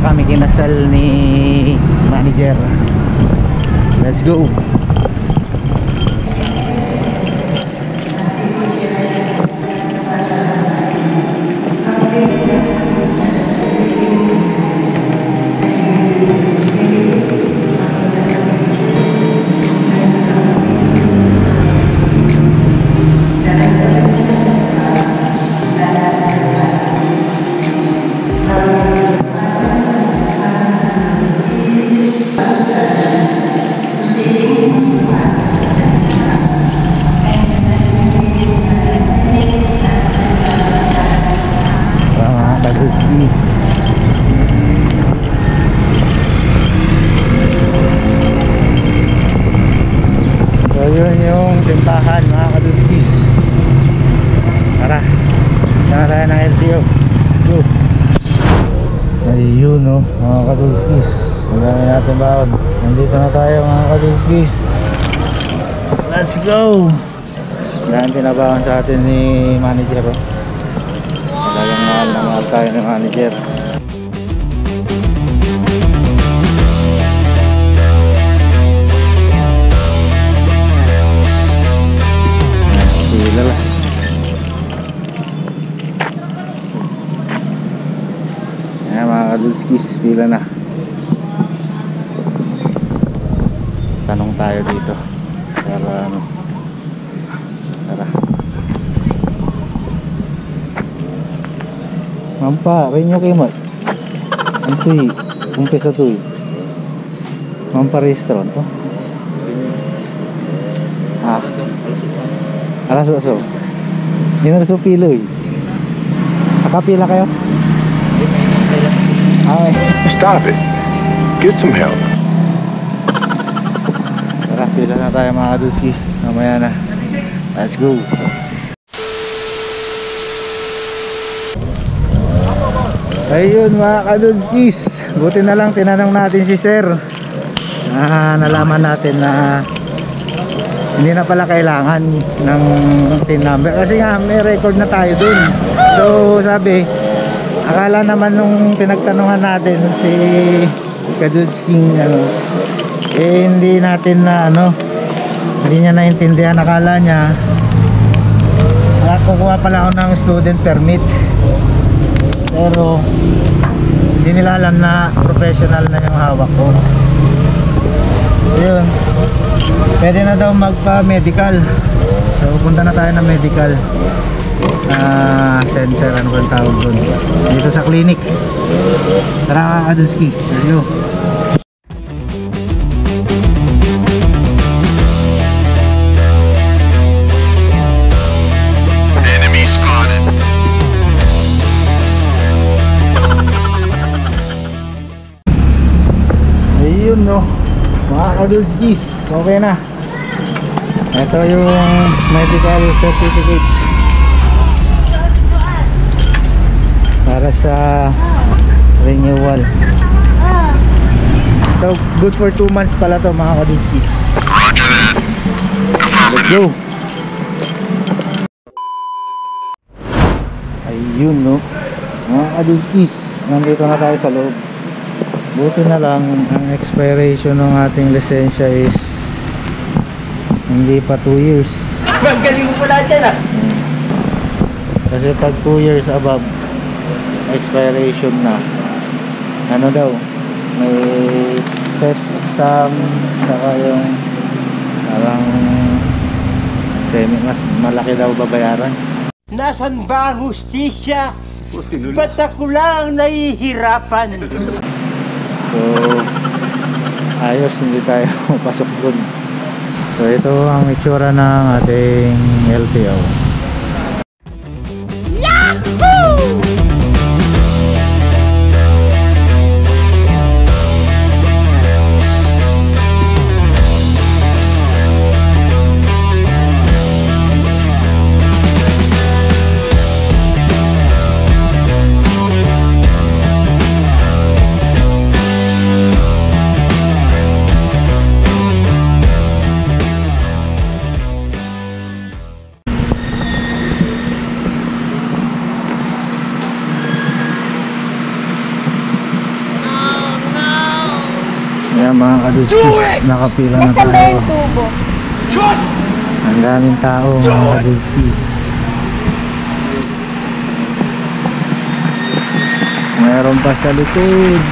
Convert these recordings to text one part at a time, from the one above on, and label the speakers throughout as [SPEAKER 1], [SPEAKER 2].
[SPEAKER 1] kami kinasal ni manager. Let's go. So yun yung simbahan mga kadulskis. Tara, sana tayo ng LTO. Go. Ayun no mga kadulskis, magami natin baon. Nandito na tayo mga kadulskis. Let's go. Dahil pinabaon sa atin ni manager. Talagang mahal na mahal tayo ni manager. Sila lah. Ayan mga kadulskis, pila na. Tanong tayo dito para ano. Tara. Mampa, rinyo kayo mat. Ang tuy, umpisa tuy. Mampa restaurant to. Ah. Alas oso. Yun na piloy. Akapila kayo? Okay.
[SPEAKER 2] Stop it. Get some help.
[SPEAKER 1] Tara, pila na tayo mga kadulski. Mamaya na. Let's go. Ayun mga kadulskis, buti na lang tinanong natin si sir. Nalaman natin na hindi na pala kailangan ng PIN number kasi nga may record na tayo dun. So sabi, akala naman nung pinagtanungan natin si Kadudsking hindi natin na hindi niya naintindihan. Akala niya kukuha pala ako ng student permit, pero hindi nila alam na professional na yung hawak ko. Ayun, pwede na daw magpa-medical. So punta na tayo ng medical center, ano ba ang tawag doon, dito sa clinic. Tara Adulski, let's go.
[SPEAKER 2] Enemy spotted.
[SPEAKER 1] Ayun no mga kadulskis, okay na. Ito yung medical certificate para sa renewal. So good for 2 months pala to mga kadulskis. Let's go. Ayun no mga kadulskis, nandito na tayo sa loob. Buti na lang ang expiration ng ating lisensya is hindi pa 2 years.
[SPEAKER 3] Ang galing mo pala dyan
[SPEAKER 1] Kasi pag 2 years above expiration na, ano daw, may test exam, saka yung parang mas malaki daw babayaran.
[SPEAKER 3] Nasaan ba ang hustisya? Ba't ako lang nahihirapan?
[SPEAKER 1] So ayos, hindi tayo pasok dun. So ito ang itsura ng ating LTO.
[SPEAKER 3] Yahoo!
[SPEAKER 1] Ayan mga kaduskis, nakapila na
[SPEAKER 4] Nasaan ba
[SPEAKER 1] tayo.
[SPEAKER 4] yung tubo?
[SPEAKER 1] Ang daming tao mga kaduskis. Meron pa sa likod.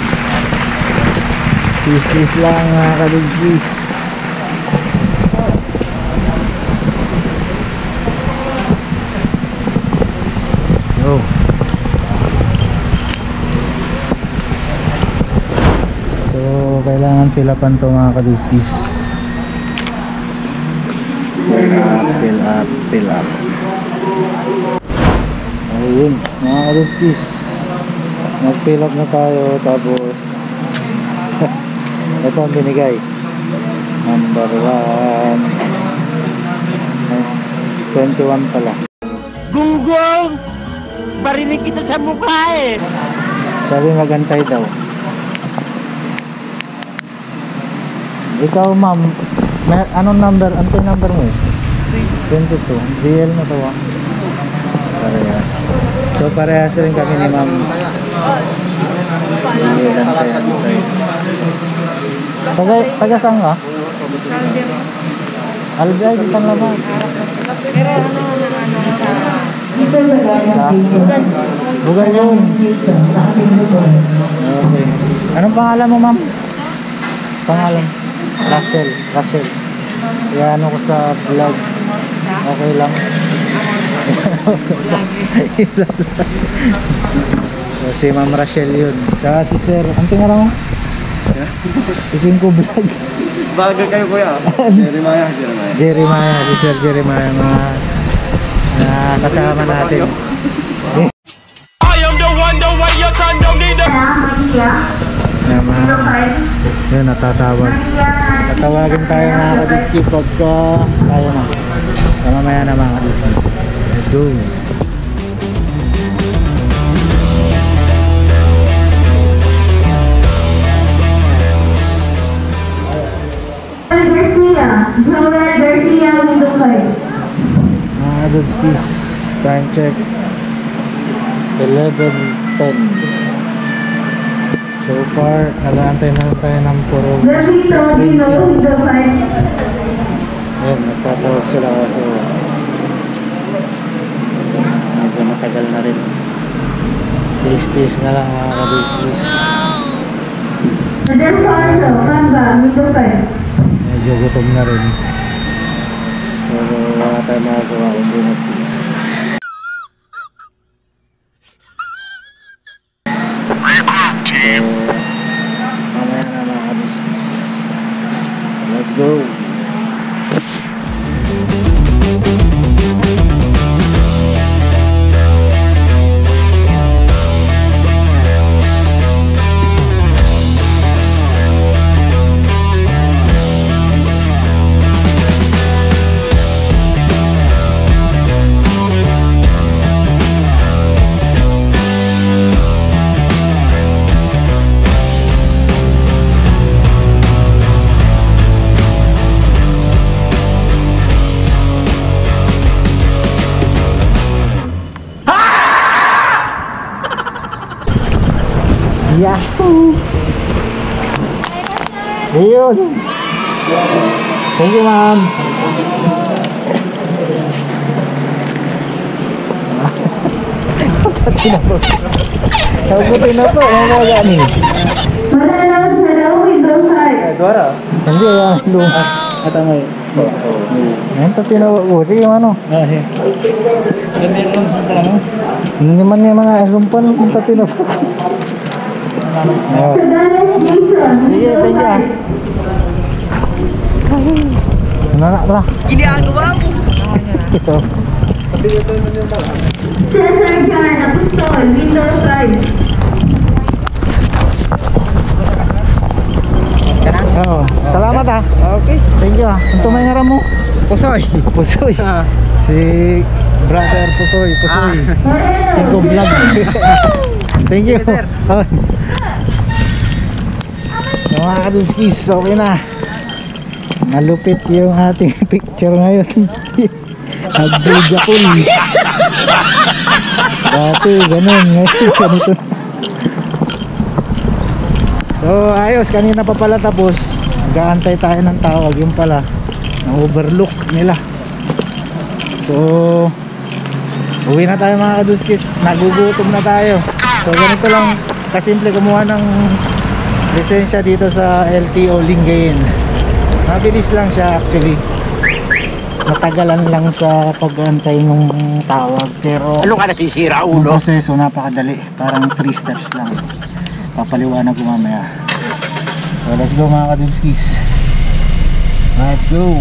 [SPEAKER 1] Peace lang mga kaduskis. Oh. So kailangan fill-upan to mga kaduskis. Fill up. Ayun mga kaduskis, nag-fill up na tayo. Tapos ito ang binigay, number 1 21 pala.
[SPEAKER 3] Gunggong! Barinig kita sa mukha eh!
[SPEAKER 1] Sabi magantay daw. Ikaw ma'am, anong number? Anong number mo? 22. DL na to ah. Parehas. So parehas rin kami ni ma'am. Taga saan ka? Albay, ditang laban. Sa Bugan yun. Okay. Anong pangalan mo ma'am? Pangalan? Rachel. Yan ako sa vlog. Okay lang. So, si Ma'am Rachel yun. Tsaka si Sir, ang tingara mo? Ikin ko vlog.
[SPEAKER 5] Bago kayo kuya.
[SPEAKER 1] Jeremiah, si Sir Jeremiah, mga kasama natin.
[SPEAKER 3] I am the one, the way your son don't need a...
[SPEAKER 1] Yun, tatawagin tayo mga kadiski pagka tayo na. Mamaya na mga kadiski. Let's go.
[SPEAKER 4] Garcia, window 5.
[SPEAKER 1] Mga kadiskis, time check 11:10. So far, nalaantay na tayo ng puro.
[SPEAKER 4] Window 5.
[SPEAKER 1] Ayan, nagtatawag sila kaso medyo matagal na rin. Tiis na lang mga kabisnis.
[SPEAKER 4] Adelfonso, Kamba, window 5.
[SPEAKER 1] Medyo gutom na rin. Pero wala tayong magagawa kundi mag-tiis.
[SPEAKER 2] Team.
[SPEAKER 1] Mamaya na mga kabisnis. Let's go! Yahoo! Ayun! Thank you, ma'am! Kabuti na po, ano mga gani?
[SPEAKER 4] Hello, window 5.
[SPEAKER 1] Hindi, yan. At ang ngayon. Ayun, pati na po. Sige, ano? Hindi man niya mga asumpan, pati na po. Sige, thank you. Ano na, tara.
[SPEAKER 4] Ginagawa mo.
[SPEAKER 1] Ito.
[SPEAKER 4] Cesar Jan, Apostol, window 5.
[SPEAKER 1] Oo. Salamat ah.
[SPEAKER 5] Okay.
[SPEAKER 1] Thank you ah. Ang tumay nga mo?
[SPEAKER 5] Pusoy.
[SPEAKER 1] Pusoy. Si brother Pusoy. Tingko vlog. Thank you. Oh. So, mga kaduskis, okay na. Malupit yung ating picture ngayon. Nagbujakul. Dati ganun. Ngayon ganito. So ayos, kanina pa pala tapos. Nag-aantay tayo ng tawag, yung pala ng overlook nila. So uwi na tayo mga kaduskis, nagugutom na tayo. So ganito lang kasimple kumuha ng lisensya dito sa LTO Lingayen. Mabilis lang siya actually. Matagalan lang sa pag-antay ng tawag, pero
[SPEAKER 3] Ano ka nasisira,
[SPEAKER 1] yung
[SPEAKER 3] ulo?
[SPEAKER 1] proseso napakadali, parang 3 steps lang. Papaliwanag ko mamaya. So let's go mga kaduskis, let's go.